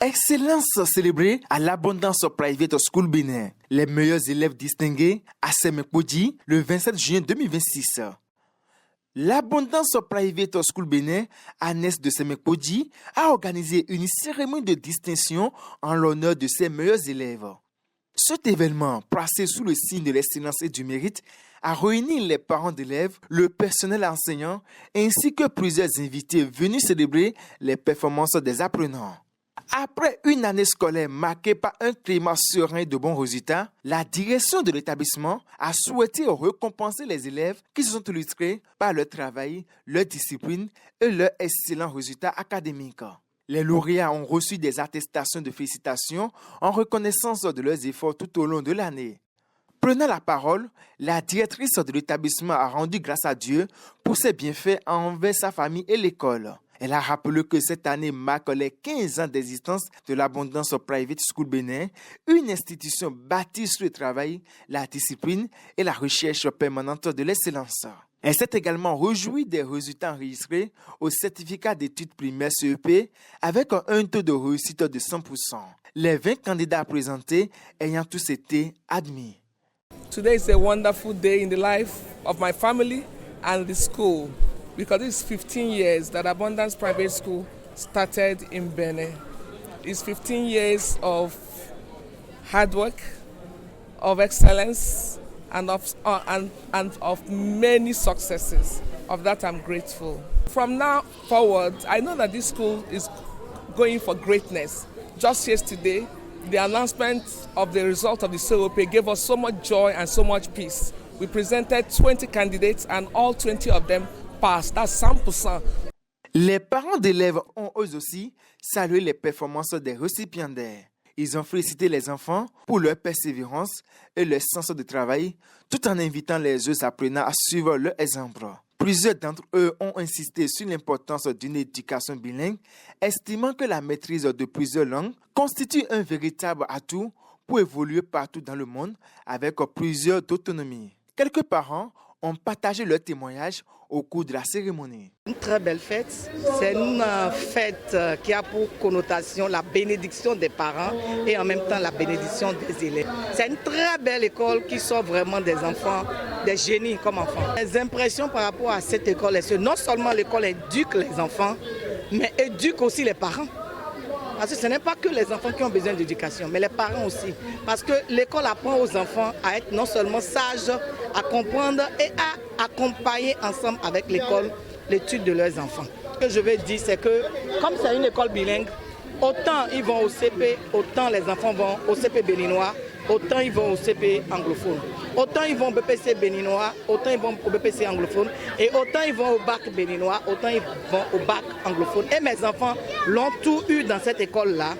Excellence célébrée à l'Abondance Private School Bénin. Les meilleurs élèves distingués à Semekpodji le 27 juin 2026. L'Abondance Private School Bénin, Agnès de Semekpodji, a organisé une cérémonie de distinction en l'honneur de ses meilleurs élèves. Cet événement, placé sous le signe de l'excellence et du mérite, a réuni les parents d'élèves, le personnel enseignant, ainsi que plusieurs invités venus célébrer les performances des apprenants. Après une année scolaire marquée par un climat serein et de bons résultats, la direction de l'établissement a souhaité récompenser les élèves qui se sont illustrés par leur travail, leur discipline et leurs excellents résultats académiques. Les lauréats ont reçu des attestations de félicitations en reconnaissance de leurs efforts tout au long de l'année. Prenant la parole, la directrice de l'établissement a rendu grâce à Dieu pour ses bienfaits envers sa famille et l'école. Elle a rappelé que cette année marque les 15 ans d'existence de l'Abondance Private School Bénin, une institution bâtie sur le travail, la discipline et la recherche permanente de l'excellence. Elle s'est également réjouie des résultats enregistrés au certificat d'études primaires CEP avec un taux de réussite de 100%. Les 20 candidats présentés ayant tous été admis. Today is a wonderful day in the life of my family and the school. Because it's 15 years that Abundance Private School started in Benin. It's 15 years of hard work, of excellence, and of many successes. Of that, I'm grateful. From now forward, I know that this school is going for greatness. Just yesterday, the announcement of the result of the COP gave us so much joy and so much peace. We presented 20 candidates and all 20 of them passed. That's 100%. Les parents d'élèves ont eux aussi salué les performances des récipiendaires. Ils ont félicité les enfants pour leur persévérance et leur sens de travail, tout en invitant les autres apprenants à suivre leur exemple. Plusieurs d'entre eux ont insisté sur l'importance d'une éducation bilingue, estimant que la maîtrise de plusieurs langues constitue un véritable atout pour évoluer partout dans le monde avec plusieurs d'autonomie. Quelques parents ont partagé leur témoignage au cours de la cérémonie. Une très belle fête. C'est une fête qui a pour connotation la bénédiction des parents et en même temps la bénédiction des élèves. C'est une très belle école qui sort vraiment des enfants, des génies comme enfants. Les impressions par rapport à cette école, c'est que non seulement l'école éduque les enfants, mais éduque aussi les parents. Parce que ce n'est pas que les enfants qui ont besoin d'éducation, mais les parents aussi. Parce que l'école apprend aux enfants à être non seulement sages, à comprendre et à accompagner ensemble avec l'école l'étude de leurs enfants. Ce que je veux dire, c'est que comme c'est une école bilingue, autant ils vont au CP, autant les enfants vont au CP béninois, autant ils vont au CP anglophone. Autant ils vont au BPC béninois, autant ils vont au BPC anglophone. Et autant ils vont au bac béninois, autant ils vont au bac anglophone. Et mes enfants l'ont tout eu dans cette école-là.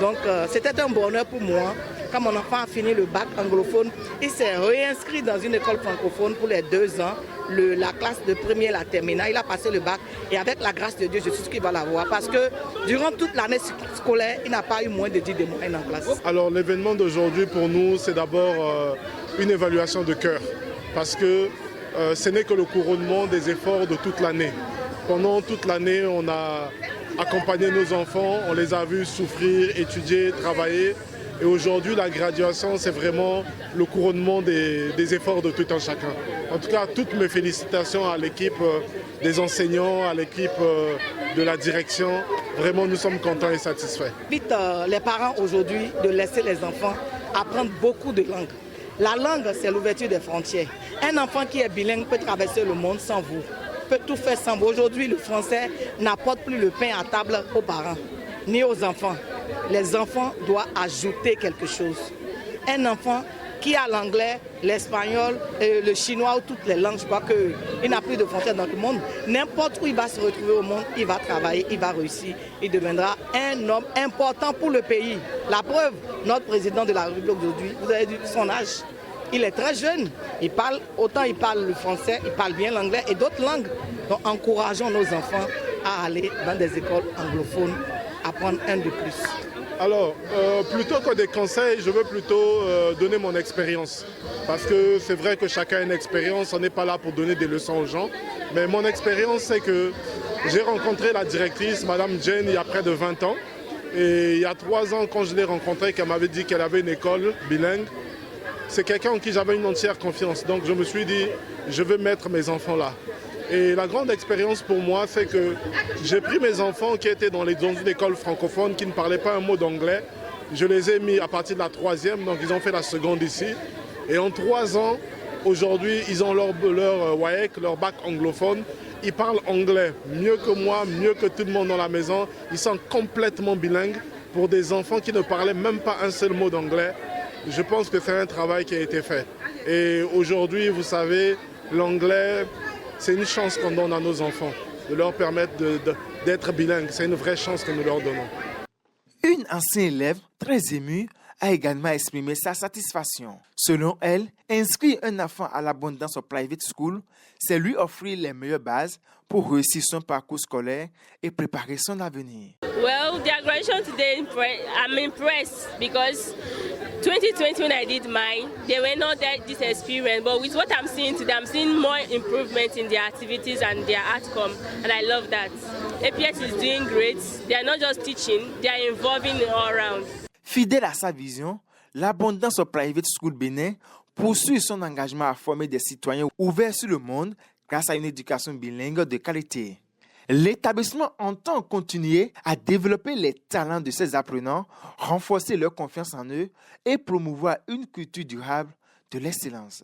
Donc c'était un bonheur pour moi. Quand mon enfant a fini le bac anglophone, il s'est réinscrit dans une école francophone pour les 2 ans. La classe de première, la terminale, il a passé le bac. Et avec la grâce de Dieu, je suis sûr qu'il va l'avoir. Parce que durant toute l'année scolaire, il n'a pas eu moins de 10 de moyenne en classe. Alors l'événement d'aujourd'hui pour nous, c'est d'abord une évaluation de cœur. Parce que ce n'est que le couronnement des efforts de toute l'année. Pendant toute l'année, on a accompagné nos enfants, on les a vus souffrir, étudier, travailler. Et aujourd'hui, la graduation, c'est vraiment le couronnement des efforts de tout un chacun. En tout cas, toutes mes félicitations à l'équipe des enseignants, à l'équipe de la direction. Vraiment, nous sommes contents et satisfaits. J'invite les parents aujourd'hui de laisser les enfants apprendre beaucoup de langues. La langue, c'est l'ouverture des frontières. Un enfant qui est bilingue peut traverser le monde sans vous, peut tout faire sans vous. Aujourd'hui, le français n'apporte plus le pain à table aux parents, ni aux enfants. Les enfants doivent ajouter quelque chose. Un enfant qui a l'anglais, l'espagnol, le chinois ou toutes les langues, je crois qu'il n'a plus de frontières dans le monde. N'importe où il va se retrouver au monde, il va travailler, il va réussir. Il deviendra un homme important pour le pays. La preuve, notre président de la République aujourd'hui, vous avez vu son âge. Il est très jeune. Autant il parle le français, il parle bien l'anglais et d'autres langues. Donc encourageons nos enfants à aller dans des écoles anglophones, apprendre un de plus. Alors, plutôt que des conseils, je veux plutôt donner mon expérience. Parce que c'est vrai que chacun a une expérience, on n'est pas là pour donner des leçons aux gens. Mais mon expérience, c'est que j'ai rencontré la directrice, Madame Jane, il y a près de 20 ans. Et il y a 3 ans, quand je l'ai rencontrée, qu'elle m'avait dit qu'elle avait une école bilingue, c'est quelqu'un en qui j'avais une entière confiance. Donc je me suis dit, je veux mettre mes enfants là. Et la grande expérience pour moi, c'est que j'ai pris mes enfants qui étaient dans une école francophone, qui ne parlaient pas un mot d'anglais. Je les ai mis à partir de la 3e, donc ils ont fait la seconde ici. Et en 3 ans, aujourd'hui, ils ont leur WAEC, leur bac anglophone. Ils parlent anglais mieux que moi, mieux que tout le monde dans la maison. Ils sont complètement bilingues pour des enfants qui ne parlaient même pas un seul mot d'anglais. Je pense que c'est un travail qui a été fait. Et aujourd'hui, vous savez, l'anglais, c'est une chance qu'on donne à nos enfants, de leur permettre d'être bilingues. C'est une vraie chance que nous leur donnons. Une ancienne élève, très émue, a également exprimé sa satisfaction. Selon elle, inscrire un enfant à l'Abondance Private School, c'est lui offrir les meilleures bases pour réussir son parcours scolaire et préparer son avenir. Well, the graduation today, I'm impressed because 2020 when I did mine, they were not that this experience, but with what I'm seeing today, I'm seeing more improvement in their activities and their outcome, and I love that. APS is doing great. They are not just teaching, they are involving all around. Fidèle à sa vision, l'Abondance Private School Bénin poursuit son engagement à former des citoyens ouverts sur le monde grâce à une éducation bilingue de qualité. L'établissement entend continuer à développer les talents de ses apprenants, renforcer leur confiance en eux et promouvoir une culture durable de l'excellence.